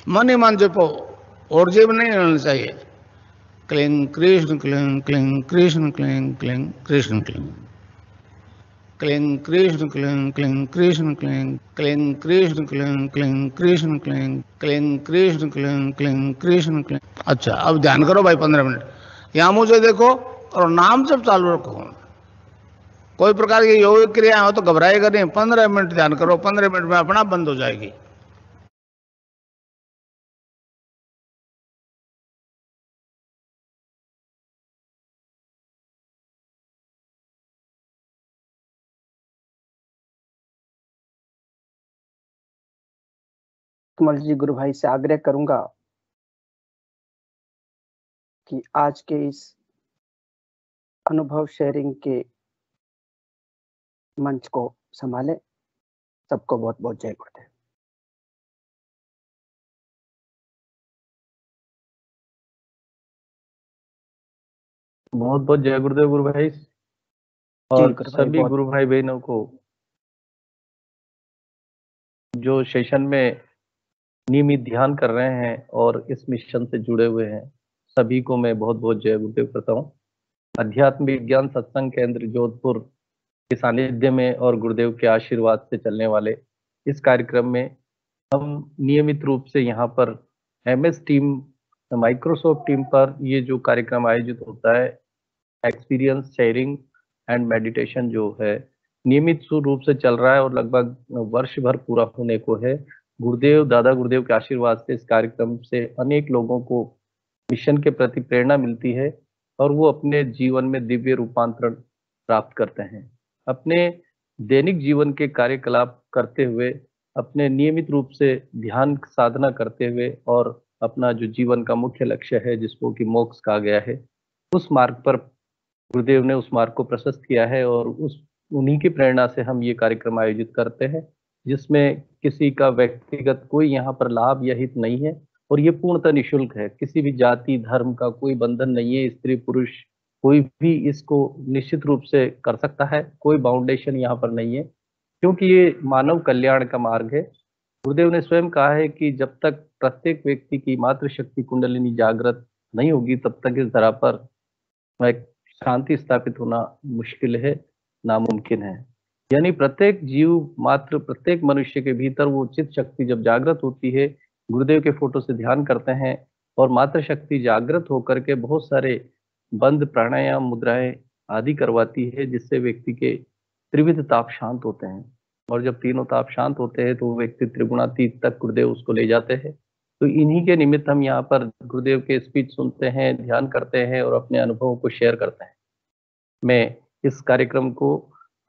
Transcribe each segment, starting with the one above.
मन ही मन जपो, और जीव नहीं होना चाहिए। Cling Krishna cling cling Krishna cling cling Krishna cling cling Krishna cling cling Krishna cling cling Krishna cling cling Krishna cling cling Krishna cling cling Krishna cling. अच्छा, अब ध्यान करो भाई 15 मिनट। यहां मुझे देखो और नाम जब चालू रखो। कोई प्रकार की योग क्रिया हो तो घबराएगा नहीं। 15 मिनट ध्यान करो, 15 मिनट में अपना बंद हो जाएगी। कमल जी, गुरु भाई से आग्रह करूंगा कि आज के इस अनुभव शेयरिंग के मंच को संभाले। सबको बहुत बहुत जय गुरुदेव। बहुत बहुत जय गुरुदेव गुरु भाई, और सभी गुरु भाई बहनों को जो सेशन में नियमित ध्यान कर रहे हैं और इस मिशन से जुड़े हुए हैं, सभी को मैं बहुत बहुत जय गुरुदेव करता हूँ। अध्यात्म विज्ञान सत्संग केंद्र जोधपुर के सानिध्य में और गुरुदेव के आशीर्वाद से चलने वाले इस कार्यक्रम में हम नियमित रूप से यहाँ पर MS टीम, माइक्रोसॉफ्ट टीम पर ये जो कार्यक्रम आयोजित होता है, एक्सपीरियंस शेयरिंग एंड मेडिटेशन, जो है नियमित रूप से चल रहा है और लगभग वर्ष भर पूरा होने को है। गुरुदेव, दादा गुरुदेव के आशीर्वाद से इस कार्यक्रम से अनेक लोगों को मिशन के प्रति प्रेरणा मिलती है और वो अपने जीवन में दिव्य रूपांतरण प्राप्त करते हैं। अपने दैनिक जीवन के कार्यकलाप करते हुए, अपने नियमित रूप से ध्यान साधना करते हुए और अपना जो जीवन का मुख्य लक्ष्य है, जिसको कि मोक्ष कहा गया है, उस मार्ग पर गुरुदेव ने उस मार्ग को प्रशस्त किया है और उन्हीं की प्रेरणा से हम ये कार्यक्रम आयोजित करते हैं, जिसमें किसी का व्यक्तिगत कोई यहाँ पर लाभ या हित नहीं है और ये पूर्णतः निःशुल्क है। किसी भी जाति धर्म का कोई बंधन नहीं है। स्त्री पुरुष कोई भी इसको निश्चित रूप से कर सकता है, कोई बाउंडेशन यहाँ पर नहीं है, क्योंकि ये मानव कल्याण का मार्ग है। गुरुदेव ने स्वयं कहा है कि जब तक प्रत्येक व्यक्ति की मातृशक्ति कुंडलिनी जागृत नहीं होगी, तब तक इस धरा पर एक शांति स्थापित होना मुश्किल है, नामुमकिन है। यानी प्रत्येक जीव मात्र, प्रत्येक मनुष्य के भीतर वो चित्त शक्ति जब जागृत होती है, गुरुदेव के फोटो से ध्यान करते हैं और मात्र शक्ति जागृत होकर के बहुत सारे बंद प्राणायाम, मुद्राएं आदि करवाती है, जिससे व्यक्ति के त्रिविध ताप शांत होते हैं। और जब तीनों ताप शांत होते हैं तो वो व्यक्ति त्रिगुणातीत तक गुरुदेव उसको ले जाते हैं। तो इन्हीं के निमित्त हम यहाँ पर गुरुदेव के स्पीच सुनते हैं, ध्यान करते हैं और अपने अनुभवों को शेयर करते हैं। मैं इस कार्यक्रम को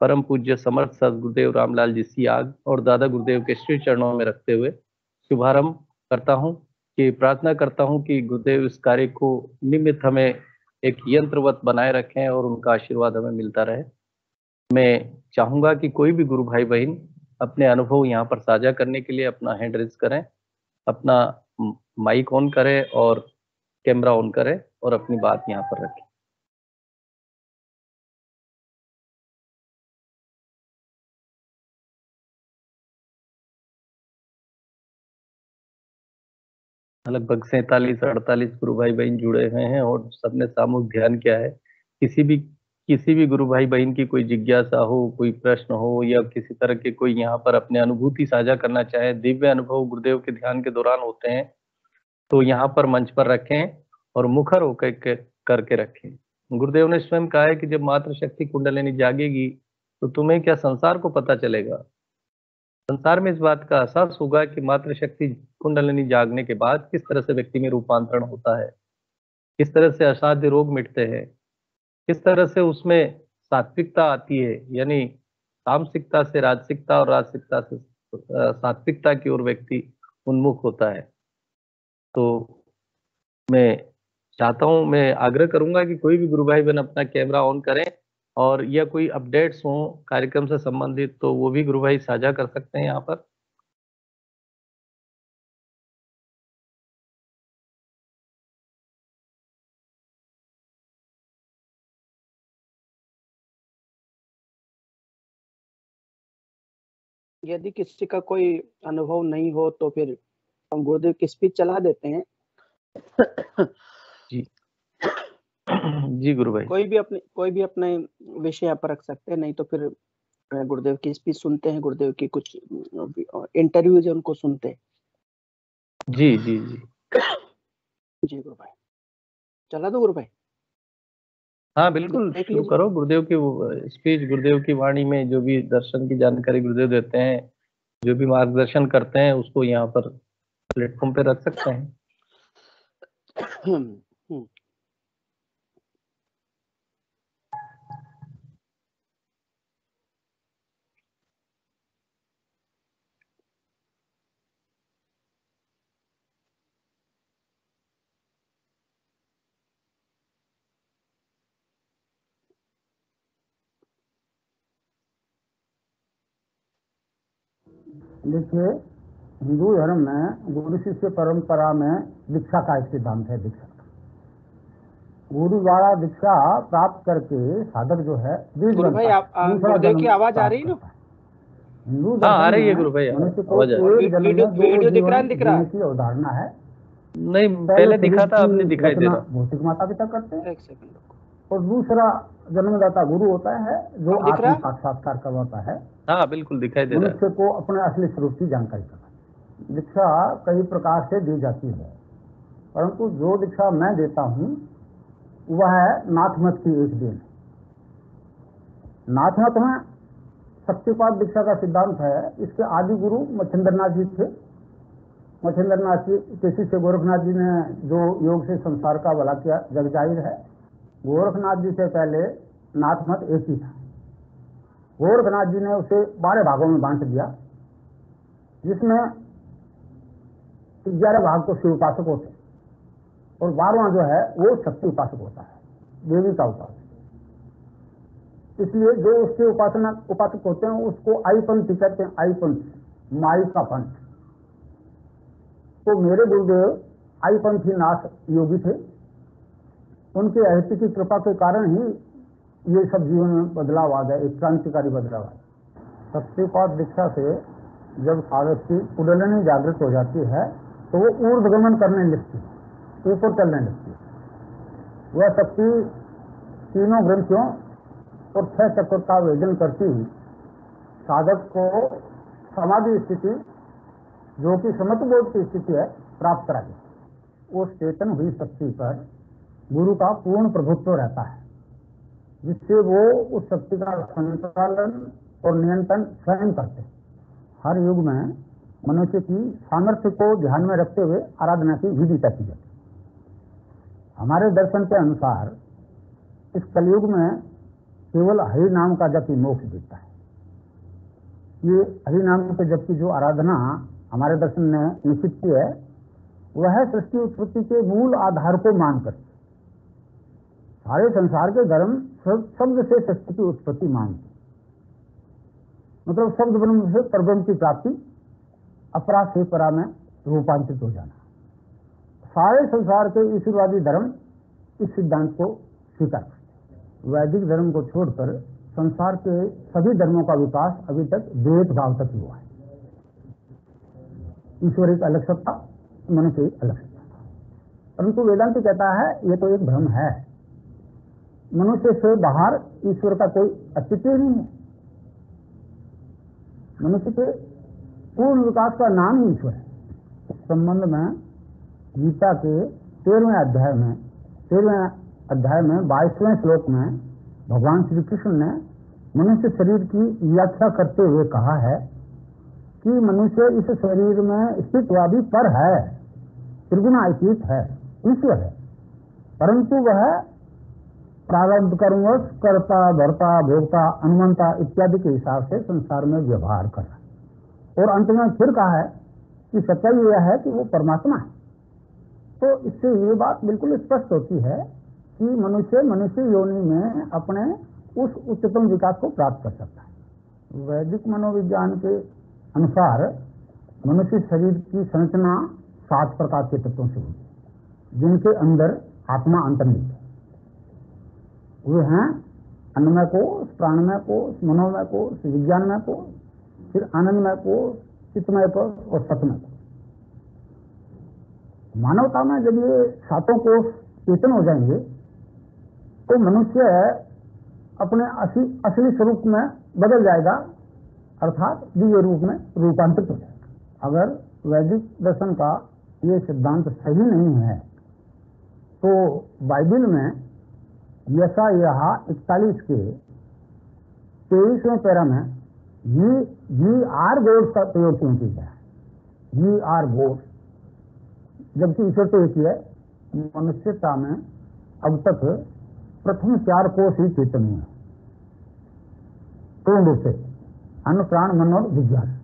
परम पूज्य समर्थ सदगुरुदेव रामलाल जी सियाग और दादा गुरुदेव के श्री चरणों में रखते हुए शुभारंभ करता हूँ, कि प्रार्थना करता हूँ कि गुरुदेव इस कार्य को निमित्त हमें एक यंत्रवत बनाए रखें और उनका आशीर्वाद हमें मिलता रहे। मैं चाहूंगा कि कोई भी गुरु भाई बहन अपने अनुभव यहाँ पर साझा करने के लिए अपना हैंड रेज करें, अपना माइक ऑन करें और कैमरा ऑन करें और अपनी बात यहाँ पर रखें। लगभग 47-48 गुरु भाई बहन जुड़े हुए हैं और सबने सामूहिक ध्यान किया है। किसी भी गुरु भाई बहन की कोई जिज्ञासा हो, कोई प्रश्न हो या किसी तरह के कोई यहाँ पर अपने अनुभूति साझा करना चाहे, दिव्य अनुभव गुरुदेव के ध्यान के दौरान होते हैं, तो यहाँ पर मंच पर रखें और मुखर होकर करके रखें। गुरुदेव ने स्वयं कहा है कि जब मातृ शक्ति कुंडलिनी जागेगी तो तुम्हें क्या संसार को पता चलेगा। संसार में इस बात का एहसास होगा कि मातृ शक्ति कुंडलिनी जागने के बाद किस तरह से व्यक्ति में रूपांतरण होता है, किस तरह से असाध्य रोग मिटते हैं, किस तरह से उसमें सात्विकता आती है, यानी तामसिकता से राजसिकता और राजसिकता से सात्विकता की ओर व्यक्ति उन्मुख होता है। तो मैं चाहता हूं, मैं आग्रह करूंगा कि कोई भी गुरु भाई बहन अपना कैमरा ऑन करें और या कोई अपडेट्स हो कार्यक्रम से संबंधित तो वो भी गुरु भाई साझा कर सकते हैं यहाँ पर। यदि किसी का कोई अनुभव नहीं हो तो फिर हम गुरुदेव की स्पीच चला देते हैं। जी जी गुरु भाई। कोई भी अपने विषय यहाँ पर रख सकते हैं, नहीं तो फिर गुरुदेव की स्पीच सुनते हैं, गुरुदेव की कुछ इंटरव्यूज है उनको सुनते हैं। जी जी जी जी गुरु भाई, चला दो गुरु भाई। हाँ बिल्कुल, देख शुरू लीजिए। करो। गुरुदेव की स्पीच, गुरुदेव की वाणी में जो भी दर्शन की जानकारी गुरुदेव देते हैं, जो भी मार्गदर्शन करते हैं, उसको यहाँ पर प्लेटफॉर्म पे रख सकते हैं। देखिए, हिंदू धर्म में गुरु शिष्य परंपरा में दीक्षा का एक सिद्धांत है। दीक्षा गुरु द्वारा दीक्षा प्राप्त करके साधक जो है गुरु भाई, आप गुरुदेव की आवाज आ रही है ना? हिंदू हाँ आ दर्शन रही है में गुरु भाई, मनुष्य को आवाज आ रही है। एक जन्म में दो वीडियो दिख रहा है, जीवन दिख रहा है? जीने की अवधारणा है। नहीं, पहले दिखा था, अब नहीं दिखाई दे रचना रहा। भौतिक माता पिता करते हैं, एक सेकंड रुको। और दूसरा जन्मदाता गुरु होता है, जो अब दिख रहा आत्म है? साक्षात्कार करवाता है, हाँ बिल्कुल दिखाई दे रहा है। मनुष्य को अपने असली स्वरूप की जानकारी कराता है। दीक्षा कई प्रकार से दी जाती है, परंतु जो दीक्षा मैं देता हूँ वह है नाथ मत की एक देन। नाथ मत में शक्तिपात दीक्षा का सिद्धांत है। इसके आदि गुरु मच्छिंद्रनाथ जी थे। मच्छिंद्रनाथ जी के शिष्य गोरखनाथ जी ने जो योग से संसार का भला किया जग जाहिर है। गोरखनाथ जी से पहले नाथ मत एक ही था। गोरखनाथ जी ने उसे 12 भागों में बांट दिया, जिसमें 11 भाग तो शिव उपासक होते और 12वां जो है वो शक्ति उपासक होता है, देवी का उपासक। इसलिए जो उसके उपासक होते हैं उसको आई पंथी कहते हैं। आई पंथ, माई का पंथ। तो मेरे गुरुदेव आई पंथी नाथ योगी थे। उनके अहित की कृपा के कारण ही ये सब जीवन में बदलाव आ गया, एक क्रांतिकारी बदलाव आ गया। शक्तिपात दीक्षा से जब साधक की कुंडलिनी जागृत हो जाती है तो वो ऊर्ध्वगमन करने लगती है, ऊपर चलने लगती है। वह शक्ति तीनों ग्रंथियों और 6 चक्र का वेदन करती हुई साधक को समाधि स्थिति, जो कि समत्वबोध की स्थिति है, प्राप्त कराती। उस चेतन हुई शक्ति पर गुरु का पूर्ण प्रभुत्व रहता है, जिससे वो उस शक्ति का संचालन और नियंत्रण स्वयं करते हैं। हर युग में मनुष्य की सामर्थ्य को ध्यान में रखते हुए आराधना की विधि तय की जाती है। हमारे दर्शन के अनुसार इस कलयुग में केवल हरि नाम का जप ही मोक्ष देता है। ये हरि नाम के जप की जो आराधना हमारे दर्शन ने निश्चित की है, वह सृष्टि उत्पत्ति के मूल आधार को मानकर सारे संसार के धर्म शब्द से सृष्टि की उत्पत्ति मानते, मतलब शब्द ब्रह्म से परब्रह्म की प्राप्ति, अपरा से परा में रूपांतरित हो जाना। सारे संसार के ईश्वरवादी धर्म इस सिद्धांत को स्वीकार करते। वैदिक धर्म को छोड़कर संसार के सभी धर्मों का विकास अभी तक द्वैत भाव तक हुआ है। ईश्वर एक अलग सत्ता, मनुष्य एक अलग सत्ता। परंतु वेदांत कहता है ये तो एक भ्रम है। मनुष्य से बाहर ईश्वर का कोई अस्तित्व नहीं है। मनुष्य के पूर्ण विकास का नाम ही ईश्वर है। इस संबंध में गीता के 13वें अध्याय में 22वें श्लोक में भगवान श्री कृष्ण ने मनुष्य शरीर की व्याख्या करते हुए कहा है कि मनुष्य इस शरीर में स्थित हुआ भी पर है, त्रिगुणातीत है, ईश्वर है, परंतु वह प्रारब्ध कर्मवश कर्ता, भर्ता, भोक्ता, अनुमंता इत्यादि के हिसाब से संसार में व्यवहार कर रहा है। और अंत में फिर कहा है कि सच्चाई यह है कि वो परमात्मा है। तो इससे ये बात बिल्कुल स्पष्ट होती है कि मनुष्य योनि में अपने उस उच्चतम विकास को प्राप्त कर सकता है। वैदिक मनोविज्ञान के अनुसार मनुष्य शरीर की संरचना 7 प्रकार के तत्वों से होती है, जिनके अंदर आत्मा अंतर्निहित है। वे हैं अन्नमय कोश, प्राणमय कोश, मनोमय कोश, विज्ञानमय कोश, फिर आनंदमय कोश, चित्तमय कोश और सतमय कोश। मानवता में जब ये सातों कोष चेतन हो जाएंगे तो मनुष्य अपने असली स्वरूप में बदल जाएगा, अर्थात दिव्य रूप में रूपांतरित हो जाएगा। अगर वैदिक दर्शन का ये सिद्धांत सही नहीं है तो बाइबल में यशायाह 41 के 23वें पैरा में जी आर गॉड्स का प्रयोग क्यों किया है? जी आर गॉड्स, जबकि ईश्वर तो एक ही है। मनुष्यता में अब तक प्रथम 4 कोष ही चेतन हुए, पूर्ण रूप से अन्न, प्राण, मन और विज्ञान।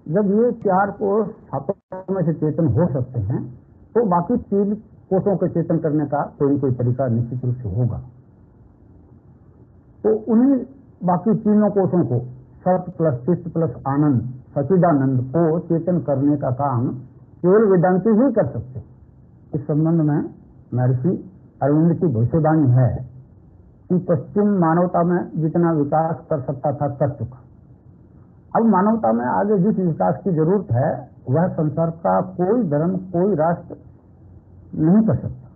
जब ये 4 कोष सातों में से चेतन हो सकते हैं तो बाकी 3 कोषों के चेतन करने का कोई तरीका निश्चित रूप से होगा। तो उन्हीं बाकी तीनों कोषों को, सत प्लस चित्त प्लस आनंद, सचिदानंद को चेतन करने का काम केवल वेदांती ही कर सकते। इस संबंध में महर्षि अरविंद की भविष्यवाणी है कि पश्चिम मानवता में जितना विकास कर सकता था कर चुका। अब मानवता में आगे जिस विकास की जरूरत है वह संसार का कोई धर्म, कोई राष्ट्र नहीं कर सकता।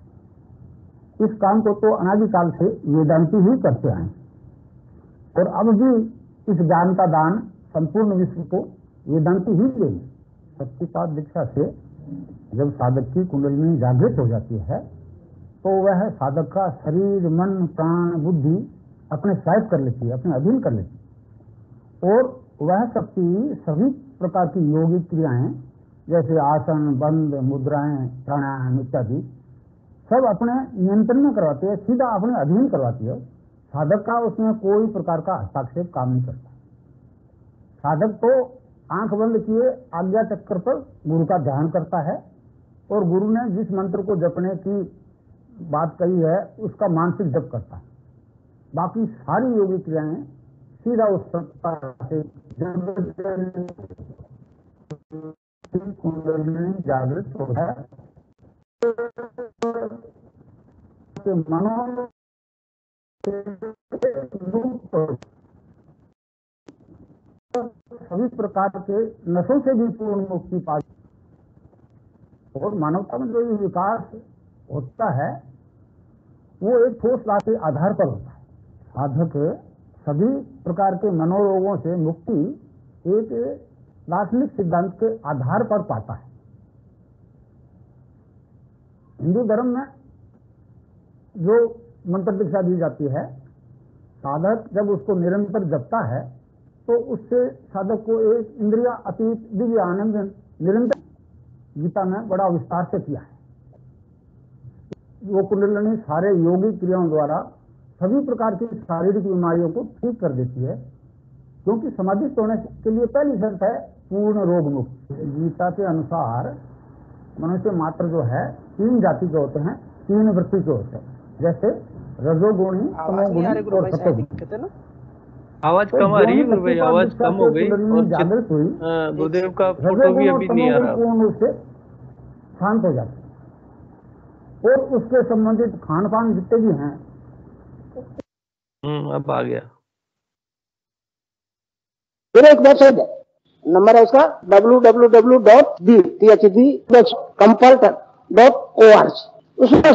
इस काम को तो अनादिकाल से वेदांती ही करते आए और अब भी इस ज्ञान का दान संपूर्ण विश्व को वेदांती ही देंगे। शक्तिपात दीक्षा से जब साधक की कुंडलिनी जागृत हो जाती है तो वह साधक का शरीर, मन, प्राण, बुद्धि अपने स्वायत्त कर लेती है, अपने अधीन कर लेती है और वह शक्ति सभी प्रकार की योगिक क्रियाएं जैसे आसन, बंद, मुद्राएं, प्राणायाम इत्यादि सब अपने नियंत्रण में करवाती है, सीधा अपने अधीन करवाती है। साधक का उसमें कोई प्रकार का हस्तक्षेप काम नहीं करता। साधक तो आंख बंद किए आज्ञा चक्कर पर गुरु का ध्यान करता है और गुरु ने जिस मंत्र को जपने की बात कही है उसका मानसिक जप करता है। बाकी सारी योगिक क्रियाएं सीधा उस सत्ता से कुंडलिनी जागृत हो है मनो सभी प्रकार के नशों से भी पूर्ण मुक्ति पा। और मानवता में जो विकास होता है वो एक ठोस बात के आधार पर होता है। साधक सभी प्रकार के मनोरोगों से मुक्ति एक दार्शनिक सिद्धांत के आधार पर पाता है। हिंदू धर्म में जो मंत्र दीक्षा दी जाती है, साधक जब उसको निरंतर जपता है तो उससे साधक को एक इंद्रिया अतीत दिव्य आनंद निरंतर, गीता में बड़ा विस्तार से किया है। वो कुंडलिनी सारे योगिक क्रियाओं द्वारा सभी प्रकार की शारीरिक बीमारियों को ठीक कर देती है, क्योंकि समाधिस्थ होने के लिए पहली शर्त है पूर्ण रोग मुक्त। गीता के अनुसार मनुष्य मात्र जो है 3 जाति के होते हैं, 3 वृत्ति के होते हैं, जैसे रजोगुणी, तमोगुणी और सत्वगुणी। आवाज कम आ रही है गुरु भाई, आवाज कम हो गई और जागृत हुई गुरुदेव का फोटो भी अभी नहीं आ रहा। पूर्ण रूप से शांत हो जाते हैं और उसके संबंधित खान पान जितने भी हैं अब आ गया। फिर एक वेबसाइट है, नंबर है उसका www.comfort.org। उसमें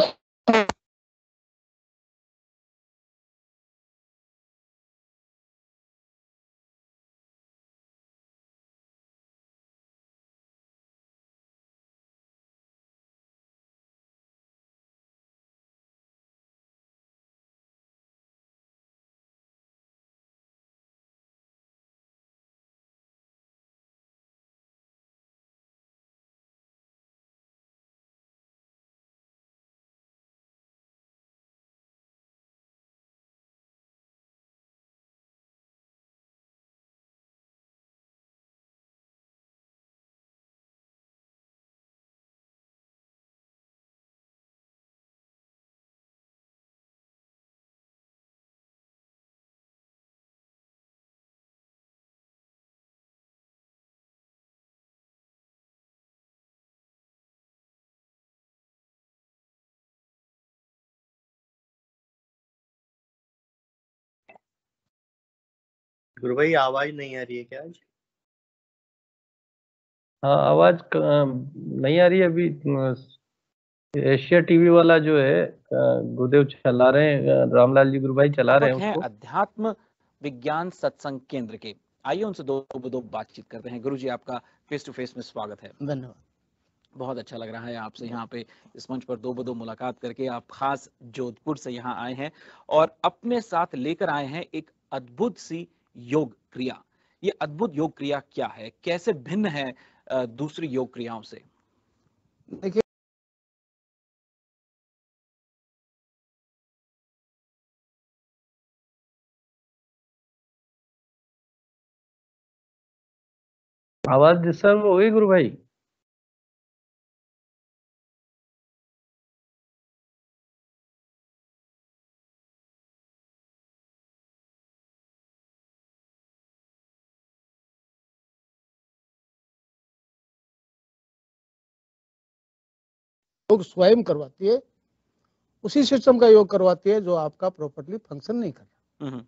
गुरु भाई आवाज नहीं आ रही है क्या आज? हाँ, आवाज नहीं आ रही है अभी। एशिया टीवी वाला जो है गुरुदेव चला रहे हैं, रामलाल जी गुरुभाई चला रहे हैं हैं उसको। अध्यात्म विज्ञान सत्संग केंद्र के। आइए उनसे दो दो बातचीत करते हैं। गुरु जी, आपका फेस टू फेस में स्वागत है। धन्यवाद। बहुत अच्छा लग रहा है आपसे यहाँ पे इस मंच पर दो मुलाकात करके। आप खास जोधपुर से यहाँ आए हैं और अपने साथ लेकर आए हैं एक अद्भुत सी योग क्रिया। ये अद्भुत योग क्रिया क्या है, कैसे भिन्न है दूसरी योग क्रियाओं से? देखिए, आवाज डिस्टर्ब हो गई गुरुभाई? योग स्वयं करवाती है, उसी सिस्टम का योग करवाती है जो आपका प्रॉपर्ली फंक्शन नहीं कर रहा, हम्म,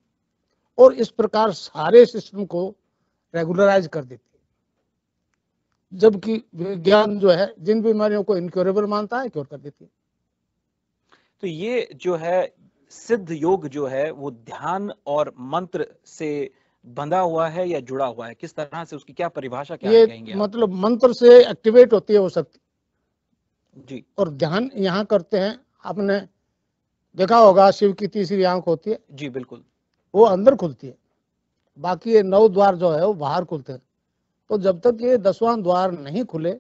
और इस प्रकार सारे सिस्टम को रेगुलराइज कर देती है। जबकि विज्ञान जो है जिन बीमारियों को इनक्योरेबल मानता है, क्योर कर देती है। तो ये जो है सिद्ध योग जो है वो ध्यान और मंत्र से बंधा हुआ है या जुड़ा हुआ है? किस तरह से, उसकी क्या परिभाषा क्या ये कहेंगे आप? मतलब मंत्र से एक्टिवेट होती है वो शक्ति, जी और ध्यान यहाँ करते हैं। आपने देखा होगा शिव की तीसरी आंख होती है, जी बिल्कुल। वो अंदर खुलती है, बाकी ये 9 द्वार जो है वो बाहर खुलते हैं। तो जब तक ये 10वां द्वार नहीं खुले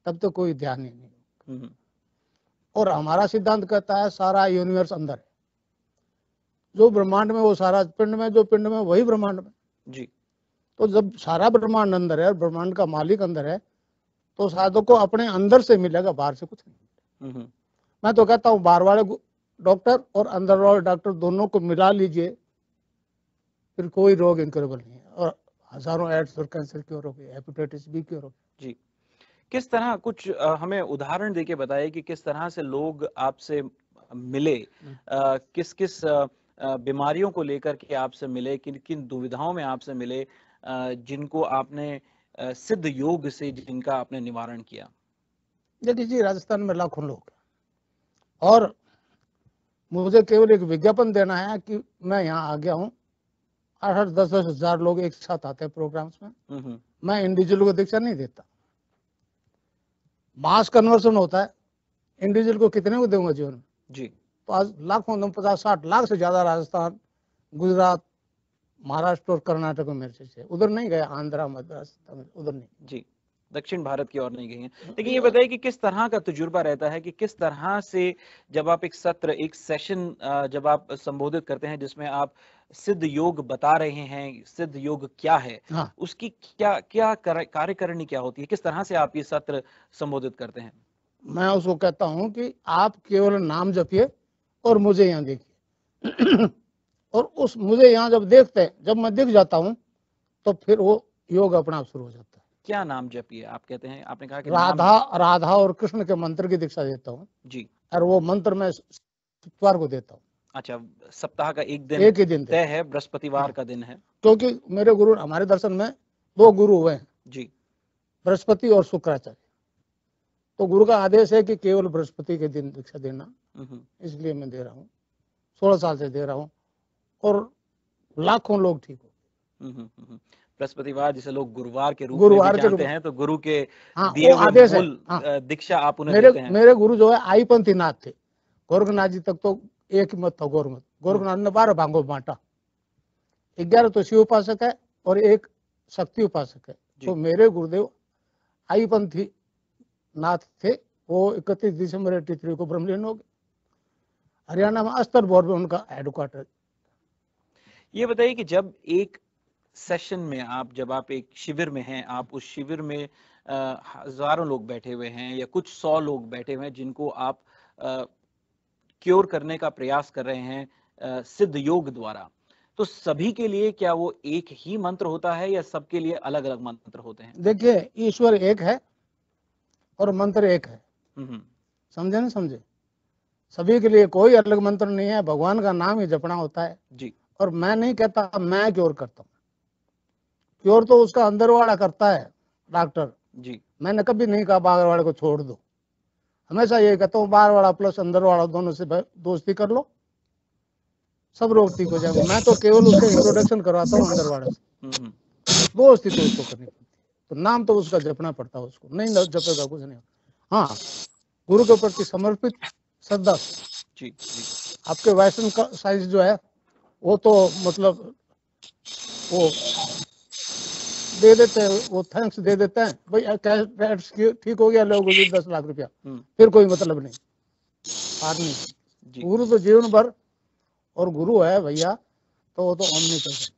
तब तक कोई ध्यान ही नहीं। हम्म, और हमारा सिद्धांत कहता है सारा यूनिवर्स अंदर है, जो ब्रह्मांड में वो सारा पिंड में, जो पिंड में वही ब्रह्मांड में। जी तो जब सारा ब्रह्मांड अंदर है और ब्रह्मांड का मालिक अंदर है, तो साधक को अपने अंदर से मिलेगा, बाहर से कुछ नहीं। हम्म, मैं तो कहता हूँ बाहर वाले डॉक्टर और अंदर वाले डॉक्टर दोनों को मिला लीजिए, फिर कोई रोग इनक्योरेबल नहीं है, और हजारों एड्स और कैंसर क्योर हो गए, हेपेटाइटिस बी क्योर हो गए। जी। किस तरह, कुछ हमें उदाहरण देके बताइए कि किस तरह से लोग आपसे मिले, किस किस बीमारियों को लेकर के आपसे मिले, किन किन दुविधाओं में आपसे मिले, जिनको आपने सिद्ध योग से जिनका आपने निवारण किया? देखिए जी, राजस्थान में लाखों लोग हैं, और मुझे केवल एक विज्ञापन देना है कि मैं यहाँ आ गया हूँ। 8-10 हजार लोग एक साथ आते हैं प्रोग्राम्स में। मैं इंडिविजुअल को दीक्षा नहीं देता, मास कन्वर्सन होता है। इंडिविजुअल को कितने को दूंगा जीवन में? जी तो आज लाखों, 50-60 लाख से ज्यादा राजस्थान, गुजरात, महाराष्ट्र और कर्नाटक में मेरे से उधर नहीं गए, आंध्रा, मद्रास, तमिल, उधर नहीं। जी, दक्षिण भारत की ओर नहीं गई हैं। लेकिन ये बताइए कि किस तरह का तजुर्बा रहता है, कि किस तरह से जब आप एक सत्र, एक सेशन जब आप संबोधित करते हैं जिसमें आप सिद्ध योग बता रहे हैं, सिद्ध योग क्या है, हाँ, उसकी क्या क्या कार्यकारिणी क्या होती है, किस तरह से आप ये सत्र संबोधित करते हैं? मैं उसको कहता हूँ कि आप केवल नाम जपिए और मुझे यहाँ देखिए। और उस मुझे यहाँ जब देखते हैं, जब मैं दिख जाता हूँ, तो फिर वो योग अपना आप शुरू हो जाता है। क्या नाम जपिए आप कहते हैं? आपने कहा कि राधा और कृष्ण के मंत्र की दीक्षा देता हूँ जी, और वो मंत्र मैं शुक्रवार को देता हूँ। अच्छा, सप्ताह का एक ही दिन तय है, बृहस्पतिवार का दिन है। क्योंकि मेरे गुरु, हमारे दर्शन में 2 गुरु हुए हैं, जी, बृहस्पति और शुक्राचार्य। तो गुरु का आदेश है कि केवल बृहस्पति के दिन दीक्षा देना, इसलिए मैं दे रहा हूँ। 16 साल से दे रहा हूँ, और लाखों लोग ठीक हो। बृहस्पतिवार जिसे लोग गुरुवार के रूप में भी जानते हैं, तो गुरु के दिए हुए आदेश है। मूल दीक्षा आप उन्हें देते हैं। मेरे गुरु जो है आईपंथी नाथ थे। गोरखनाथ जी तक तो एक ही मत था, गौरमत। गोरखनाथ ने 12 भागों में बांटा, 11 तो शिव उपासक है और 1 शक्ति उपासक है। तो मेरे गुरुदेव आईपंथी नाथ थे। वो 31 दिसंबर 83 को ब्रह्मलीन हो गए। हरियाणा में अस्तर बोर्ड में उनका हेडक्वार्टर। ये बताइए कि जब एक सेशन में आप, जब आप एक शिविर में हैं, आप उस शिविर में हजारों लोग बैठे हुए हैं या कुछ 100 लोग बैठे हुए हैं जिनको आप क्योर करने का प्रयास कर रहे हैं सिद्ध योग द्वारा, तो सभी के लिए क्या वो एक ही मंत्र होता है या सबके लिए अलग अलग मंत्र होते हैं? देखिए, ईश्वर एक है और मंत्र एक है। समझे ना? समझे? सभी के लिए कोई अलग मंत्र नहीं है, भगवान का नाम ही जपना होता है जी। और मैं नहीं कहता मैं क्योर करता हूँ, क्योर तो उसका अंदर वाला करता है, डॉक्टर जी। मैंने कभी नहीं कहा बागरवाड़े को छोड़ दो, हमेशा ये कहता हूँ बागरवाड़ा प्लस अंदरवाड़ा दोनों से दोस्ती कर लो, सब रोग ठीक हो जाएगा। मैं तो केवल उसका इंट्रोडक्शन करवाता हूँ अंदरवाड़ा से, दोस्ती तो उसको करनी पड़ती है, तो नाम तो उसका जपना पड़ता है, उसको नहीं जपेगा कुछ नहीं। हाँ, गुरु के प्रति समर्पित श्रद्धा। जी जी आपके वैष्णव का साइंस जो है वो तो मतलब वो दे देते हैं, वो थैंक्स दे देते हैं भाई कैश ठीक हो गया, लोगों को 10 लाख रुपया, फिर कोई मतलब नहीं, पार नहीं। जी गुरु तो जीवन भर, और गुरु है भैया तो वो तो ओमनी प्रेजेंट,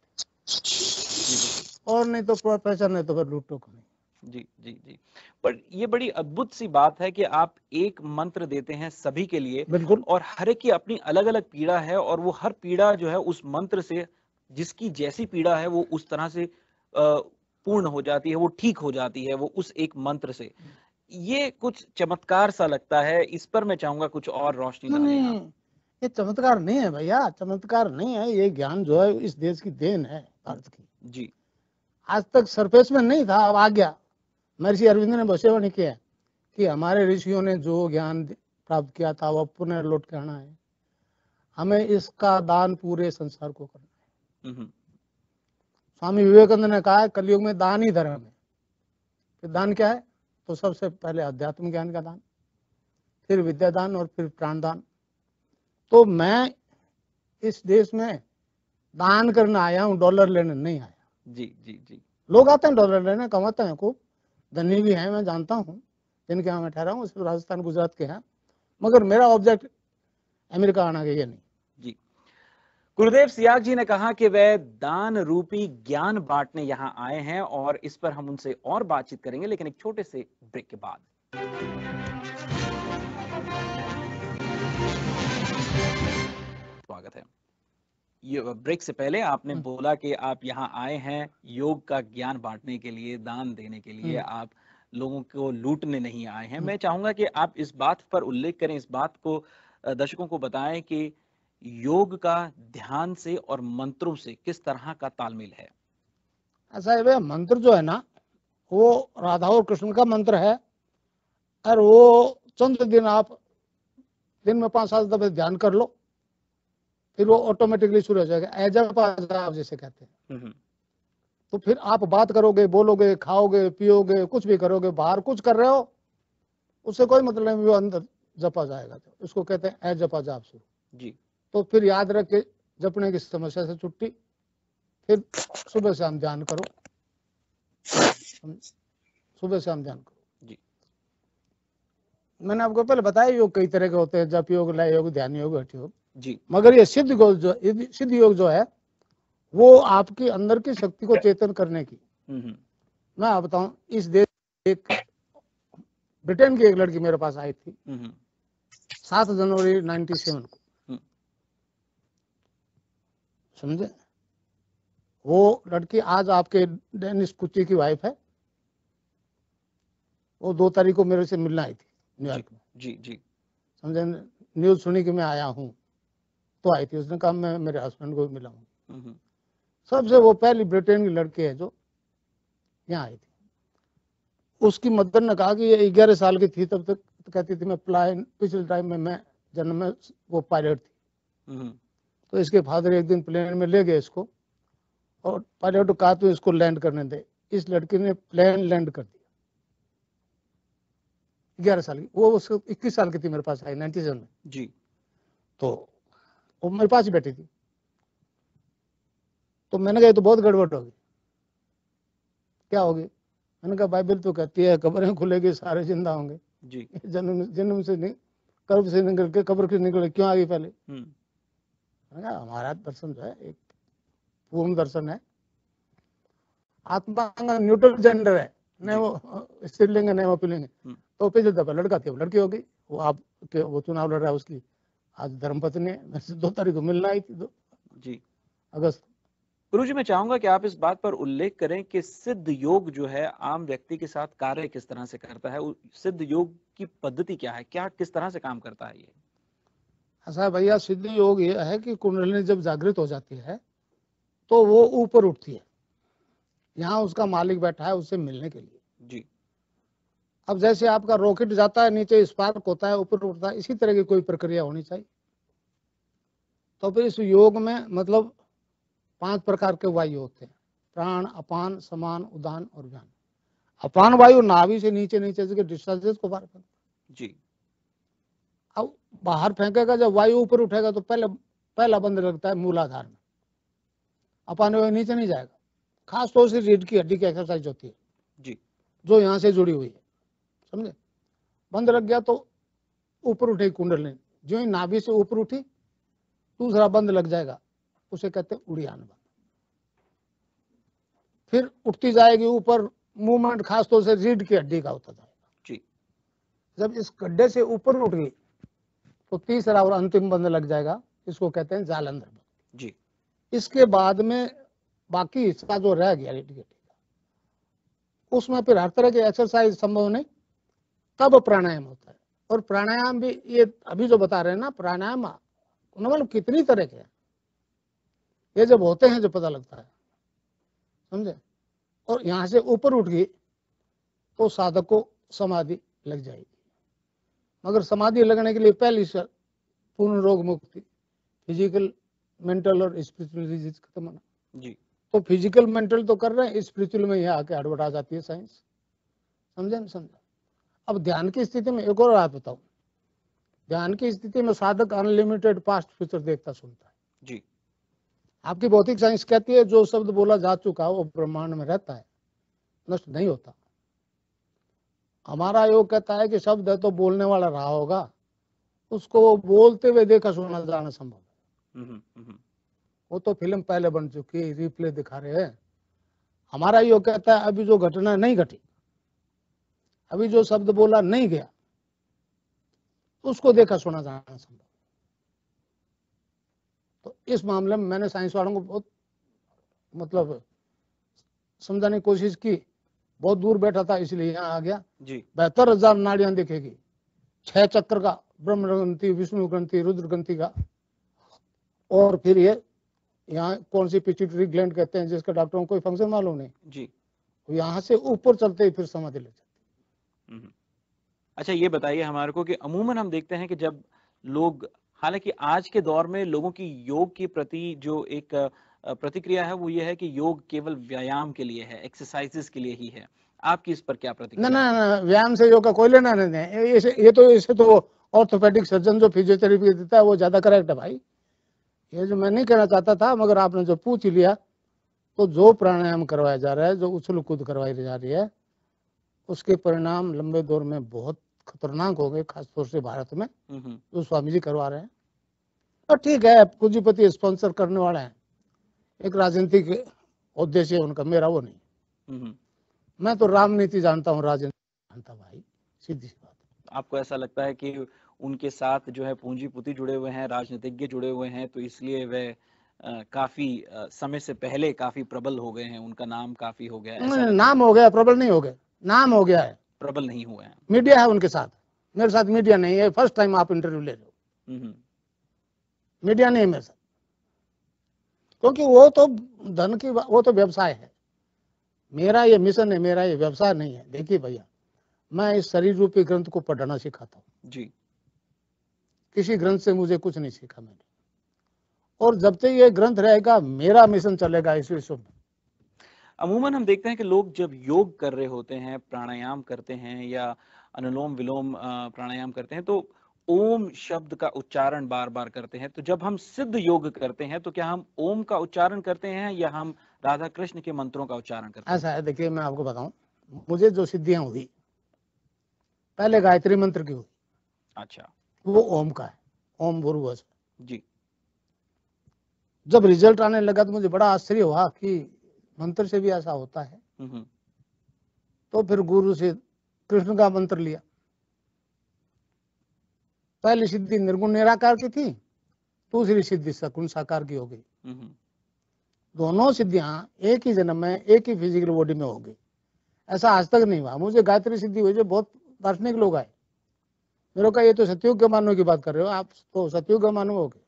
और नहीं तो प्रोफेसर, नहीं तो फिर लूटो को नहीं। जी जी जी। पर ये बड़ी अद्भुत सी बात है कि आप एक मंत्र देते हैं सभी के लिए, बिल्कुल, और हर एक की अपनी अलग अलग पीड़ा है, और वो हर पीड़ा जो है उस मंत्र से, जिसकी जैसी पीड़ा है वो उस तरह से पूर्ण हो जाती है, वो ठीक हो जाती है, वो उस एक मंत्र से। ये कुछ चमत्कार सा लगता है, इस पर मैं चाहूंगा कुछ और रोशनी डालें आप। नहीं, ये चमत्कार नहीं है भैया, चमत्कार नहीं है, ये ज्ञान जो है इस देश की देन है, भारत की। जी आज तक सरफेस में नहीं था, अब आ गया। महर्षि अरविंद ने भविष्यवाणी किया है कि हमारे ऋषियों ने जो ज्ञान प्राप्त किया था वह पुनः लौट के आना है, हमें इसका दान पूरे संसार को करना है। स्वामी विवेकानंद ने कहा है कलयुग में दान ही धर्म है। फिर दान क्या है? तो सबसे पहले अध्यात्म ज्ञान का दान, फिर विद्या दान, और फिर प्राण दान। तो मैं इस देश में दान करने आया हूँ, डॉलर लेने नहीं आया। जी जी जी। लोग आते हैं डॉलर लेने, कमाते हैं, खूब धनी भी हैं, मैं जानता हूँ जिनके यहाँ मैं ठहरा हूँ, सिर्फ राजस्थान गुजरात के हैं, मगर मेरा ऑब्जेक्ट अमेरिका आना के ये नहीं। जी। गुरुदेव सियाग जी ने कहा कि वह दान रूपी ज्ञान बांटने यहाँ आए हैं, और इस पर हम उनसे और बातचीत करेंगे, लेकिन एक छोटे से ब्रेक के बाद। स्वागत है। ये ब्रेक से पहले आपने बोला कि आप यहाँ आए हैं योग का ज्ञान बांटने के लिए, दान देने के लिए, आप लोगों को लूटने नहीं आए हैं। मैं चाहूंगा कि आप इस बात पर उल्लेख करें, इस बात को दर्शकों को बताएं कि योग का ध्यान से और मंत्रों से किस तरह का तालमेल है। ऐसा है, मंत्र जो है ना वो राधा और कृष्ण का मंत्र है, और वो चंद दिन आप दिन में 5-7 दफे ध्यान कर लो, फिर वो ऑटोमेटिकली शुरू हो जाएगा, एजप आप जैसे कहते हैं। तो फिर आप बात करोगे, बोलोगे, खाओगे, पियोगे, कुछ भी करोगे, बाहर कुछ कर रहे हो उससे कोई मतलब नहीं, वो अंदर जपा जाएगा। तो इसको कहते हैं एजपा जाप शुरू जी। तो फिर याद रख के जपने की समस्या से छुट्टी, फिर सुबह शाम ध्यान करो, सुबह शाम ध्यान करो जी। मैंने आपको पहले बताया योग कई तरह के होते हैं, जप योग, लय योग, ध्यान योग, हठ योग जी। मगर ये सिद्ध योग जो है वो आपके अंदर की शक्ति को चेतन करने की। मैं आप बताऊं, इस देश एक ब्रिटेन की एक लड़की मेरे पास आई थी 7 जनवरी 97 को, समझे? वो लड़की आज आपके डेनिस कुची की वाइफ है। वो 2 तारीख को मेरे से मिलने आई थी न्यूयॉर्क में जी जी। समझे? न्यूज सुनी कि मैं आया हूँ तो आई थी। उसने कहा मैं मेरे हस्बैंड को मिला हूँ। सबसे वो पहली ब्रिटेन की लड़की है जो यहाँ आई थी। उसकी मदर ने कहा कि ये 11 साल की थी तब तक तो कहती थी मैं प्लान, पिछले टाइम में मैं जन्म में वो पायलट थी। तो इसके फादर एक दिन प्लेन में ले गए इसको, और पायलट को कहा तो इसको लैंड करने दे। इस लड़की ने प्लेन लैंड कर दिया। 11 साल की वो, उसको 21 साल की थी, मेरे पास आई 97 में जी। तो वो मेरे पास ही बैठी थी। तो मैंने कहा तो बहुत गड़बड़ होगी। क्या होगी? मैंने कहा बाइबल तो कहती है कब्रें खुलेगी, सारे जिंदा होंगे जी। जन्म से नहीं, कर्म से निकल के कब्र से निकले, क्यों आ गई पहले? मैंने कहा हमारा दर्शन जो है एक पूर्ण दर्शन है। आत्मा का न्यूट्रल जेंडर है, नहीं वो स्त्रीलिंग है, नहीं वो पुल्लिंग है। तो पिछले दफा लड़का थी, वो लड़की होगी। वो आप वो चुनाव लड़ रहा है, उसकी आज धर्मपत्नी है। मेरे से 2 तारीख को मिलना आई थी जी अगस्त। गुरुजी, मैं चाहूंगा कि आप इस बात पर उल्लेख करें कि सिद्ध योग जो है आम व्यक्ति के साथ कार्य किस तरह से करता है, सिद्ध योग की पद्धति क्या है, क्या किस तरह से काम करता है ये? ऐसा भैया, सिद्ध योग ये है कि कुंडलिनी जब जागृत हो जाती है तो वो ऊपर उठती है। यहाँ उसका मालिक बैठा है उससे मिलने के लिए जी। अब जैसे आपका रॉकेट जाता है नीचे स्पार्क होता है ऊपर उठता है, इसी तरह की कोई प्रक्रिया होनी चाहिए। तो फिर इस योग में मतलब 5 प्रकार के वायु होते हैं, प्राण, अपान, समान, उदान और व्यान। अपान वायु नाभि से नीचे नीचे से डिस्चार्जेस को बाहर फेंकता जी। अब बाहर फेंकेगा, जब वायु ऊपर उठेगा तो पहला बंद लगता है मूलाधार में, अपान वायु नीचे नहीं जाएगा। खास तौर से रीढ़ की हड्डी की एक्सरसाइज होती है जी। जो यहाँ से जुड़ी हुई है, समझे। बंद लग गया तो ऊपर उठेगी कुंडलिनी, जो ही नाभि से ऊपर उठी दूसरा बंद लग जाएगा, उसे कहते हैं उड़ियान बंद। फिर उठती जाएगी ऊपर, मूवमेंट खास तौर से रीढ़ की हड्डी का होता जाएगा जी। जब इस गड्ढे से ऊपर उठ गई तो तीसरा और अंतिम बंद लग जाएगा, इसको कहते हैं जालंधर बंद जी। इसके बाद में बाकी हिस्सा जो रह गया रीढ़ की हड्डी का, उसमें फिर हर तरह की एक्सरसाइज संभव नहीं, तब प्राणायाम होता है। और प्राणायाम भी ये अभी जो बता रहे हैं ना, प्राणायाम मतलब कितनी तरह के हैं, ये जब होते हैं जो पता लगता है, समझे। और यहाँ से ऊपर उठ गई तो साधक को समाधि लग जाएगी, मगर समाधि लगने के लिए पहली शर्त पूर्ण रोग मुक्ति, फिजिकल, मेंटल और स्पिरिचुअल डिजीज खत्म होना। जी। तो फिजिकल मेंटल तो कर रहे हैं, स्पिरिचुअल में यहाँ आके अड़बड़ आ जाती है साइंस, समझे ना, समझा। अब ध्यान की स्थिति में एक और बात बताऊं, ध्यान की स्थिति में साधक अनलिमिटेड पास्ट फ्यूचर देखता सुनता है। जी। आपकी भौतिक साइंस कहती है जो शब्द बोला जा चुका है वो ब्रह्मांड में रहता है, नष्ट नहीं होता। हमारा योग कहता है कि शब्द है तो बोलने वाला रहा होगा, उसको बोलते हुए देखा सुना जाना संभव है। वो तो फिल्म पहले बन चुकी है, रिप्ले दिखा रहे हैं। हमारा योग कहता है अभी जो घटना नहीं घटी, अभी जो शब्द बोला नहीं गया, उसको देखा सुना जाना संभव। तो इस मामले में मैंने साइंस वालों को बहुत मतलब समझाने की कोशिश की, बहुत दूर बैठा था इसलिए यहाँ आ गया जी। 72,000 नाड़ियां दिखेगी, 6 चक्र का, ब्रह्म ग्रंथि, विष्णु ग्रंथि, रुद्र ग्रंथि का, और फिर ये यहाँ कौन सी पिट्यूटरी ग्लैंड कहते हैं जिसका डॉक्टरों को कोई फंक्शन मालूम नहीं जी, यहाँ से ऊपर चलते ही फिर समाधि ले जाते। अच्छा ये बताइए हमारे को कि अमूमन हम देखते हैं कि जब लोग, हालांकि आज के दौर में लोगों की योग के प्रति जो एक प्रतिक्रिया है वो ये है कि योग केवल व्यायाम के लिए है, एक्सरसाइजेस के लिए ही है। आपकी इस पर क्या प्रतिक्रिया? ना, व्यायाम से योग का कोई लेना नहीं है। इसे तो ऑर्थोपेडिक सर्जन जो फिजियोथेरेपी देता है वो ज्यादा करेक्ट है भाई। ये जो मैं नहीं कहना चाहता था, मगर आपने जो पूछ लिया, तो जो प्राणायाम करवाया जा रहा है, जो उछल कूद करवाई जा रही है, उसके परिणाम लंबे दौर में बहुत खतरनाक हो गए, खासतौर से भारत में जो स्वामी जी करवा रहे हैं। और ठीक है, पूंजीपति स्पॉन्सर करने वाले हैं, एक राजनीतिक उद्देश्य उनका, मेरा वो नहीं। मैं तो राजनीति जानता हूँ, राजनीति जानता भाई, सीधी सी बात। आपको ऐसा लगता है कि उनके साथ जो है पूंजीपति जुड़े हुए हैं, राजनीतिज्ञ जुड़े हुए हैं, तो इसलिए वे काफी समय से पहले काफी प्रबल हो गए हैं, उनका नाम काफी हो गया है? नाम हो गया, प्रबल नहीं हो गए, नाम हो गया है, प्रबल नहीं हुए हैं। मीडिया है उनके साथ, मेरे साथ मीडिया नहीं है। फर्स्ट टाइम आप इंटरव्यू ले रहे हो, मीडिया नहीं है मेरे साथ, क्योंकि वो तो धन की, वो तो व्यवसाय है। मेरा ये मिशन है, मेरा ये व्यवसाय नहीं है। देखिए भैया, मैं इस शरीर रूपी ग्रंथ को पढ़ना सिखाता हूँ जी, किसी ग्रंथ से मुझे कुछ नहीं सीखा मैंने, और जब तक ये ग्रंथ रहेगा मेरा मिशन चलेगा इस विश्व में। अमूमन हम देखते हैं कि लोग जब योग कर रहे होते हैं, प्राणायाम करते हैं या अनुलोम विलोम प्राणायाम करते हैं, तो ओम शब्द का उच्चारण बार बार करते हैं। तो जब हम सिद्ध योग करते हैं तो क्या हम ओम का उच्चारण करते हैं या हम राधा कृष्ण के मंत्रों का उच्चारण करते हैं? ऐसा है, देखिए मैं आपको बताऊं, मुझे जो सिद्धियां हुई, पहले गायत्री मंत्र की हुई। अच्छा, वो ओम का है, ओम भूर्भुवः जी। जब रिजल्ट आने लगा तो मुझे बड़ा आश्चर्य हुआ कि मंत्र से भी ऐसा होता है। तो फिर गुरु से कृष्ण का मंत्र लिया। पहली सिद्धि निर्गुण निराकार की थी, दूसरी सिद्धि सगुण साकार की हो गई। दोनों सिद्धियां एक ही जन्म में एक ही फिजिकल बॉडी में हो गई। ऐसा आज तक नहीं हुआ। मुझे गायत्री सिद्धि हुई, जो बहुत दार्शनिक लोग आए, मेरे को ये तो सतयुग के मानव की बात कर रहे हो आप, तो सतयुग के मानव हो गए,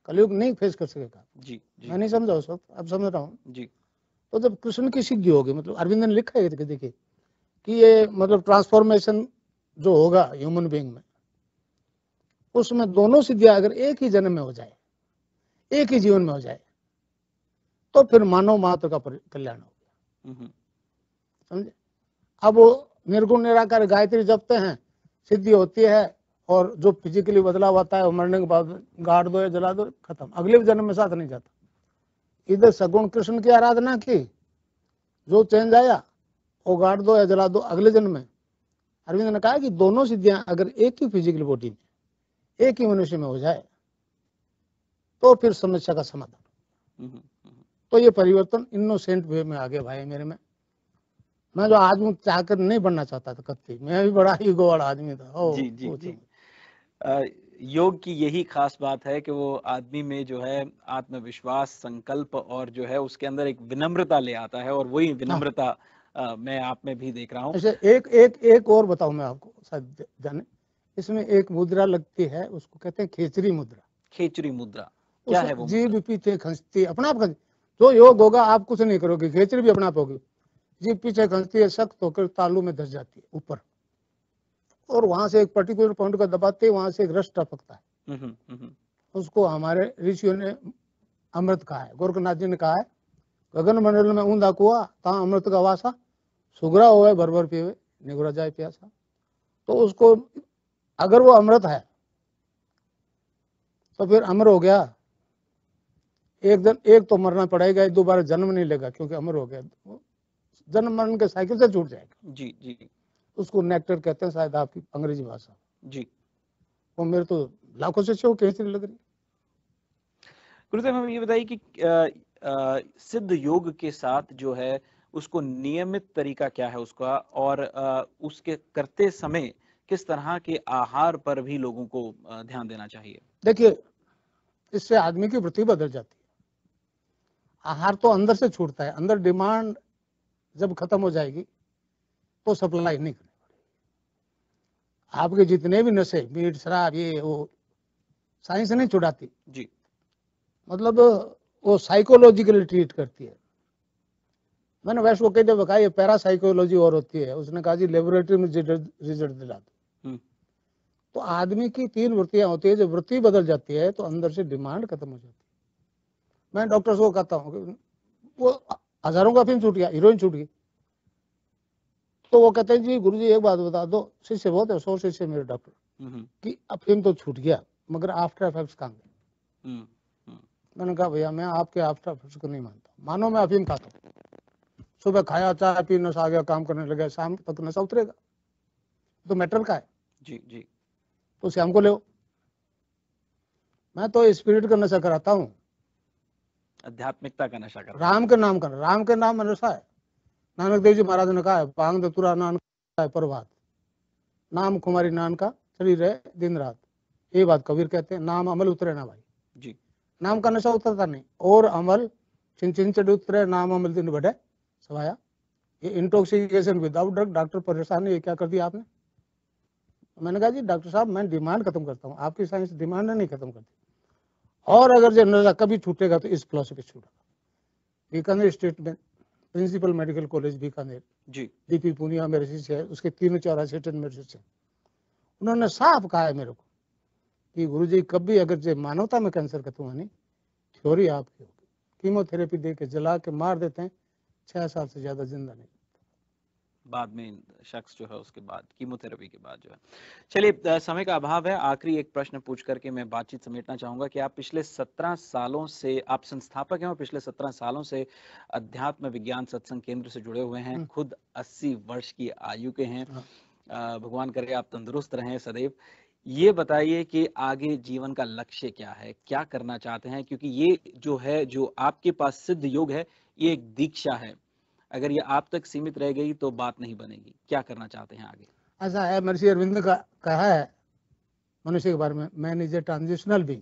कलयुग नहीं फेस कर सकेगा जी, मैं नहीं समझा उस वक्त, अब समझ रहा हूँ जी। तो जब कृष्ण की सिद्धि होगी, मतलब अरविंद ने लिखा है कि देखिए कि ये मतलब ट्रांसफॉर्मेशन जो होगा ह्यूमन बीइंग में, उसमें दोनों सिद्धियां अगर एक ही जन्म में हो जाए, एक ही जीवन में हो जाए, तो फिर मानव मात्र का कल्याण हो गया। समझे? अब वो निर्गुण निराकार गायत्री जपते हैं, सिद्धि होती है, और जो फिजिकली बदलाव आता है वो मरने के बाद गाड़ दो या जला दो, खत्म, अगले जन्म में साथ नहीं जाता। इधर सगुण कृष्ण की आराधना की, जो चेंज आया वो गाड़ दो या जला दो, अगले जन्म में। अरविंद ने कहा कि दोनों सिद्धियां अगर एक ही फिजिकल बॉडी में, एक ही मनुष्य में हो जाए, तो फिर समस्या का समाधान। तो ये परिवर्तन इनोसेंट वे में आ गया भाई मेरे में। मैं जो आदमी चाहकर नहीं बनना चाहता था कत्ती, मैं भी बड़ा ईगो वाला आदमी था। जी जी जी। योग की यही खास बात है कि वो आदमी में जो है आत्मविश्वास, संकल्प और जो है उसके अंदर एक विनम्रता ले आता है, और वही विनम्रता मैं आप में भी देख रहा हूँ। ऐसे एक और बताऊं मैं आपको, शायद जाने, इसमें एक मुद्रा लगती है, उसको कहते हैं खेचरी मुद्रा। खेचरी मुद्रा क्या है वो? जीभ पीछे खंसती है, अपना आप खंसती, जो योग होगा आप कुछ नहीं करोगे, खेचरी भी अपना आप होगी। जीभ पीछे खंसती है, सख्त होकर तालू में धस जाती है ऊपर, और वहां से एक पर्टिकुलर पॉइंट का दबाते, वहां से एक रस टपकता है। उसको हमारे ऋषियों ने अमृत कहा है। गोरखनाथ जी ने कहा है, गगन मंडल में ऊंधा कुआ, ता अमृत का वासा, सुगरा होवे भर भर पीवे, निगुरा जाए प्यासा। तो उसको अगर वो अमृत है तो फिर अमर हो गया। एक तो मरना पड़ेगा, दोबारा जन्म नहीं लेगा, क्योंकि अमर हो गया, जन्म मरण के साइकिल से छूट जाएगा। जी जी। उसको नेक्टर कहते हैं शायद आपकी अंग्रेजी भाषा। जी। वो मेरे तो लाखों से खेचरी लग रही। गुरुदेव हमें ये बताइए कि सिद्ध योग के साथ जो है उसको नियमित तरीका क्या है उसका, और उसके करते समय किस तरह के आहार पर भी लोगों को ध्यान देना चाहिए? देखिए, इससे आदमी की वृत्ति बदल जाती है। आहार तो अंदर से छूटता है, अंदर डिमांड जब खत्म हो जाएगी तो सप्लाई नहीं करनी पड़ेगी। आपके जितने भी नशे, मीट, शराब, ये वो, साइंस नहीं छुड़ाती जी। मतलब वो साइकोलॉजिकली ट्रीट करती है। मैंने वैसे वो कहते बताया ये पैरासाइकोलॉजी और होती है, उसने कहा जी लेबोरेटरी में रिजल्ट दिला दो। तो आदमी की 3 वृत्तियां होती है, जब वृत्ति बदल जाती है तो अंदर से डिमांड खत्म हो जाती है। मैं डॉक्टर को कहता हूँ वो हजारों का अफीम छूट गया, हीरोइन छूट गई, तो वो कहते हैं जी गुरुजी एक बात बता दो, शिष्य बहुत है, 100 शिष्य मेरे डॉक्टर, कि अफीम तो छूट गया मगर आफ्टर इफेक्ट्स कहाँ गए? मैंने कहा भैया मैं आपके आफ्टर इफेक्ट्स को नहीं मानता। मानो मैं अफीम खाता हूँ, सुबह खाया, चाय पी, नशा आ गया, काम करने लगा, शाम तक नशा उतरेगा? तो मेटल का है। जी जी। तो शाम को ले, मैं तो स्पिरिट का नशा कराता हूँ, आध्यात्मिकता का नशा कर, राम के नाम का, राम के नाम में नशा है। नानक देव जी महाराज ने कहा है, पांग दतुरा नानक है प्रभात, नाम कुमारी नान का शरीर है दिन रात। ये बात कबीर कहते हैं, नाम अमल उतरे ना भाई जी। नाम का नशा उतरता नहीं, और अमल चिन चिन चढ़ उतरे, नाम अमल दिन बढ़े सवाया। ये इंटॉक्सिकेशन विदाउट ड्रग, डॉक्टर परेशान है, ये क्या कर दिया आपने? मैंने कहा जी डॉक्टर साहब मैं डिमांड खत्म करता हूँ, आपकी साइंस डिमांड नहीं खत्म करती। और अगर जो नशा कभी छूटेगा तो इस फिलॉसफी छूटेगा। बीकानेर स्टेट में प्रिंसिपल मेडिकल कॉलेज बीकानेर जी, डीपी पुनिया मेरे शिष्य है, उसके 3-4 असिस्टेंट मेरे शिष्य, उन्होंने साफ कहा है मेरे को कि गुरुजी कभी अगर जो मानवता में कैंसर खत्म होनी, थ्योरी आपकी होगी, कीमोथेरेपी दे के जला के मार देते हैं, 6 साल से ज्यादा जिंदा नहीं, बाद में शख्स जो है उसके बाद कीमोथेरेपी के बाद जो है। चलिए समय का अभाव है, आखिरी एक प्रश्न पूछ करके मैं बातचीत समेटना चाहूंगा कि आप पिछले 17 सालों से, आप संस्थापक हैं और पिछले 17 सालों से अध्यात्म विज्ञान सत्संग केंद्र से जुड़े हुए हैं, खुद 80 वर्ष की आयु के हैं। भगवान करे आप तंदुरुस्त रहें सदैव। ये बताइए कि आगे जीवन का लक्ष्य क्या है, क्या करना चाहते हैं, क्योंकि ये जो है, जो आपके पास सिद्ध योग है, ये एक दीक्षा है, अगर ये आप तक सीमित रह गई तो बात नहीं बनेगी। क्या करना चाहते हैं आगे? ऐसा है, महर्षि अरविंद का कहा है मनुष्य के बारे में, man is a transitional being,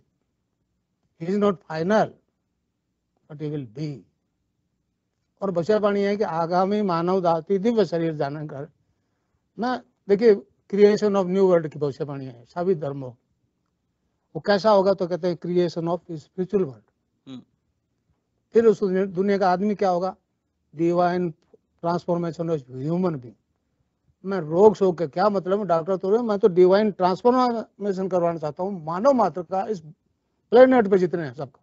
he is not final but he will be. और भविष्यवाणी है कि आगामी मानव दाती दिव्य शरीर जाना कर। मैं देखिए क्रिएशन ऑफ न्यू वर्ल्ड की भविष्यवाणी है, सभी धर्मों, वो कैसा होगा तो कहते हैं क्रिएशन ऑफ स्पिरिचुअल वर्ल्ड। फिर उस दुनिया का आदमी क्या होगा? Divine transformation of human being. मैं रोग शोक के क्या मतलब है डॉक्टर तो मैं तो डिवाइन ट्रांसफॉर्मेशन करवाना चाहता हूँ मानव मात्र का, इस प्लेनेट पे जितने हैं सबका।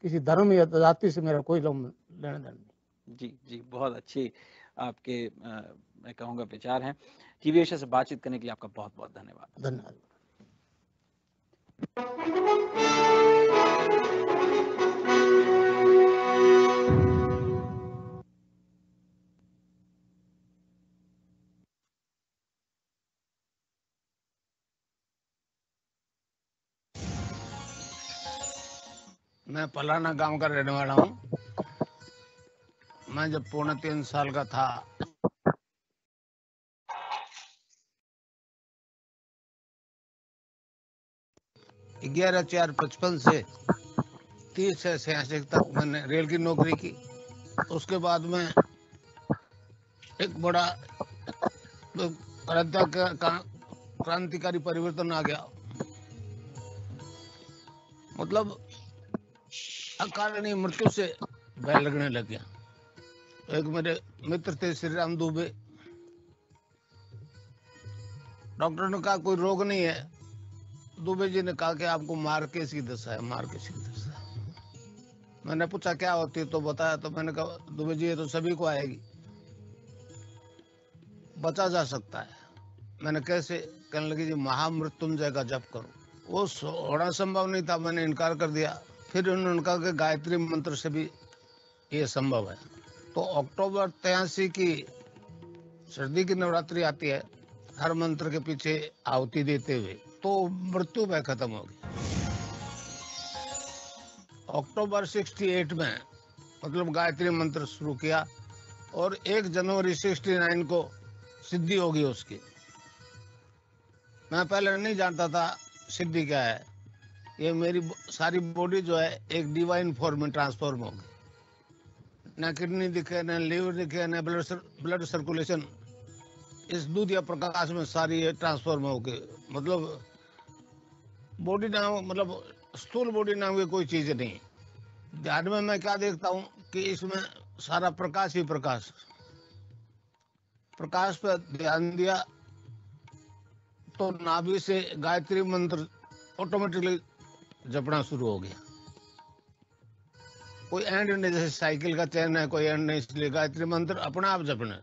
किसी धर्म या जाति से मेरा कोई लेना देना नहीं। जी जी, बहुत अच्छे आपके मैं कहूँगा विचार हैं। टीवी एशिया से बातचीत करने के लिए आपका बहुत बहुत धन्यवाद। धन्यवाद। मैं पलाना गांव का रहने वाला हूँ। मैं जब 3.25 साल का था, ग्यारह 4-55 से 30 से 86 तक मैंने रेल की नौकरी की। उसके बाद में एक बड़ा क्रांतिकारी परिवर्तन आ गया। मतलब अकारणीय मृत्यु से भय लगने लग गया। एक मेरे मित्र थे श्री राम दुबे, डॉक्टर ने कहा कोई रोग नहीं है। दुबे जी ने कहा कि आपको मार्केस की दशा है, मार्केस की दशा है। मैंने पूछा क्या होती है तो बताया, तो मैंने कहा दुबे जी ये तो सभी को आएगी, बचा जा सकता है। मैंने कैसे? कहने लगी जी महामृत्युंजय का जप करो। वो होना संभव नहीं था, मैंने इनकार कर दिया। फिर उन्होंने कहा कि गायत्री मंत्र से भी ये संभव है। तो अक्टूबर 83 की सर्दी की नवरात्रि आती है, हर मंत्र के पीछे आहुति देते हुए तो मृत्यु भय खत्म हो गई। अक्टूबर 68 में मतलब गायत्री मंत्र शुरू किया और 1 जनवरी 69 को सिद्धि होगी उसकी। मैं पहले नहीं जानता था सिद्धि क्या है। ये मेरी सारी बॉडी जो है एक डिवाइन फॉर्म में ट्रांसफॉर्म होगी। न किडनी दिखे, न लीवर दिखे, न ब्लड सर्कुलेशन, इस दूध या प्रकाश में सारी ये ट्रांसफॉर्म होगी। मतलब बॉडी नाम, मतलब स्थूल बॉडी नाम की कोई चीज नहीं। ध्यान में मैं क्या देखता हूँ कि इसमें सारा प्रकाश ही प्रकाश। प्रकाश पर ध्यान दिया तो नाभि से गायत्री मंत्र ऑटोमेटिकली जपना शुरू हो गया। कोई एंड नहीं, जैसे साइकिल का चैन है, कोई एंड नहीं, इसलिए गायत्री मंत्र अपने आप जपना।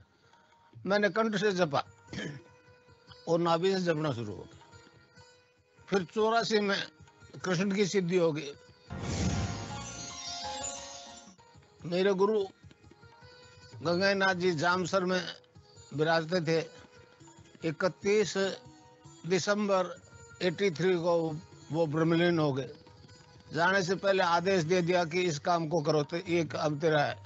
मैंने कंठ से जपा और नाभि से जपना शुरू हो गया। फिर 84 में कृष्ण की सिद्धि हो गई। मेरे गुरु गंगानाथ जी जामसर में विराजते थे। 31 दिसंबर 83 को वो ब्रह्मलीन हो गए। जाने से पहले आदेश दे दिया कि इस काम को करो, तो ये काम तेरा है।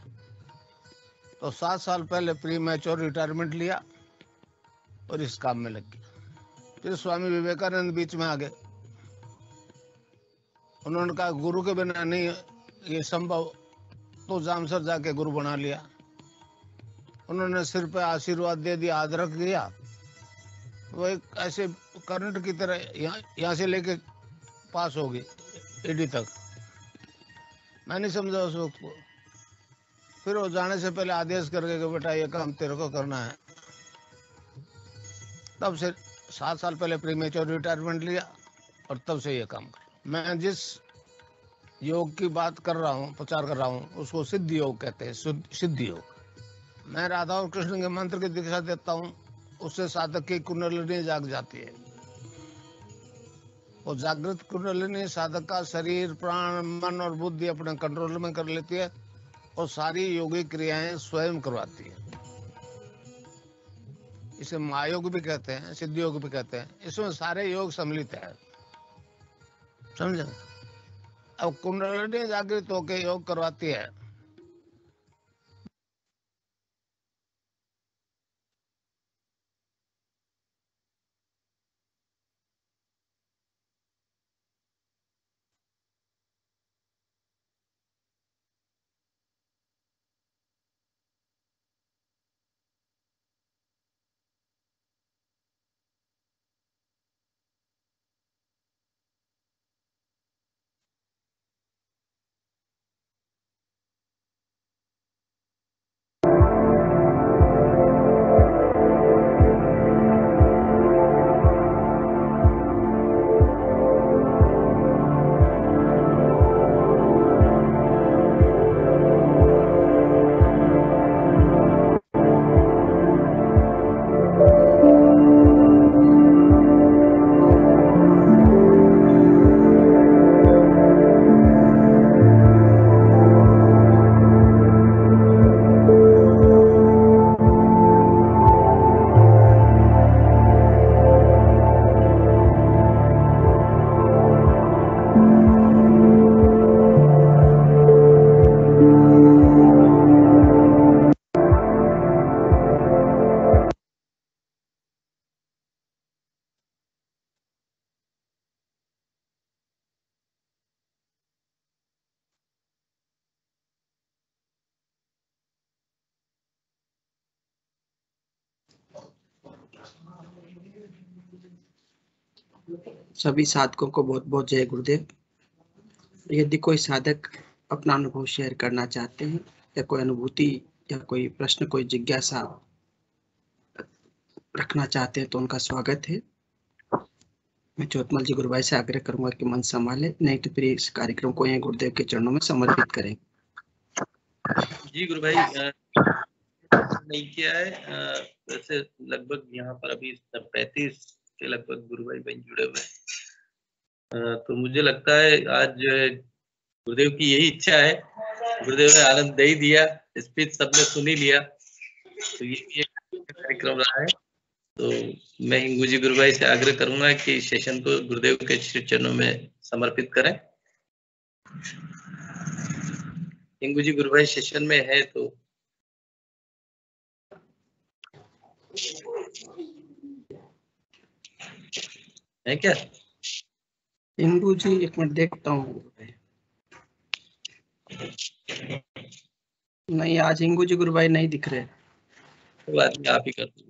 तो 7 साल पहले प्री मैच्योर रिटायरमेंट लिया और इस काम में लग गया। फिर स्वामी विवेकानंद बीच में आ गए। उन्होंने कहा गुरु के बिना नहीं ये संभव, तो जामसर जाके गुरु बना लिया। उन्होंने सिर पे आशीर्वाद दे दिया, आदरक दिया। वो एक ऐसे करंट की तरह यहाँ से लेके पास हो गई एडी तक। मैं नहीं समझा उस वक्त को। फिर वो जाने से पहले आदेश करके कि बेटा ये काम तेरे को करना है। तब से 7 साल पहले प्रीमेच्योर रिटायरमेंट लिया और तब से ये काम कर। मैं जिस योग की बात कर रहा हूँ, प्रचार कर रहा हूँ, उसको सिद्धि योग कहते हैं। सिद्धि योग। मैं राधा और कृष्ण के मंत्र की दीक्षा देता हूँ, उससे साधक की कुंडलिनी जाग जाती है। और जागृत कुंडलिनी साधक का शरीर, प्राण, मन और बुद्धि अपने कंट्रोल में कर लेती है और सारी योगी क्रियाएं स्वयं करवाती है। इसे महायोग भी कहते हैं, सिद्धि योग भी कहते हैं। इसमें सारे योग सम्मिलित है, समझे? अब कुंडलिनी जागृत होकर योग करवाती है। सभी साधकों को बहुत बहुत जय गुरुदेव। यदि कोई साधक अपना अनुभव शेयर करना चाहते हैं या कोई अनुभूति या कोई प्रश्न, कोई जिज्ञासा रखना चाहते हैं तो उनका स्वागत है। मैं ज्योतमल जी गुरुभाई से आग्रह करूंगा कि मन संभाले, नहीं तो फिर इस कार्यक्रम को यहीं गुरुदेव के चरणों में समर्पित करें। जी गुरु भाई, नहीं किया है। वैसे लगभग यहाँ पर अभी 35 के लगभग गुरु भाई बहन जुड़े हुए हैं। तो मुझे लगता है आज गुरुदेव की यही इच्छा है। गुरुदेव ने आनंद दे ही दिया, स्पीच सबने सुन ही लिया, तो ये भी एक कार्यक्रम रहा है। तो मैं हिंगू जी गुरु भाई से आग्रह करूंगा कि सेशन को गुरुदेव के श्री चरणों में समर्पित करें। हिंगू जी गुरु भाई सेशन में है तो है क्या? हिंदू जी एक मिनट देखता हूँ। नहीं, आज हिंगू जी गुरुभाई नहीं दिख रहे। बात आप ही कर दो।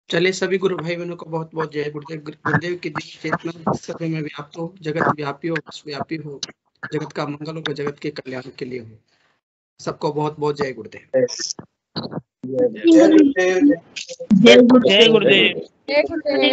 चलिए, सभी गुरु भाई बहनों को बहुत बहुत जय गुरुदेव। गुरुदेव की दिव्य चेतना सभी में व्याप्त हो, जगत व्यापी हो, विश्वव्यापी हो, जगत का मंगल हो, जगत के कल्याण के लिए हो। सबको बहुत बहुत जय गुरुदेव। जय गुरुदेव। जय गुरुदेव। जय गुरुदेव।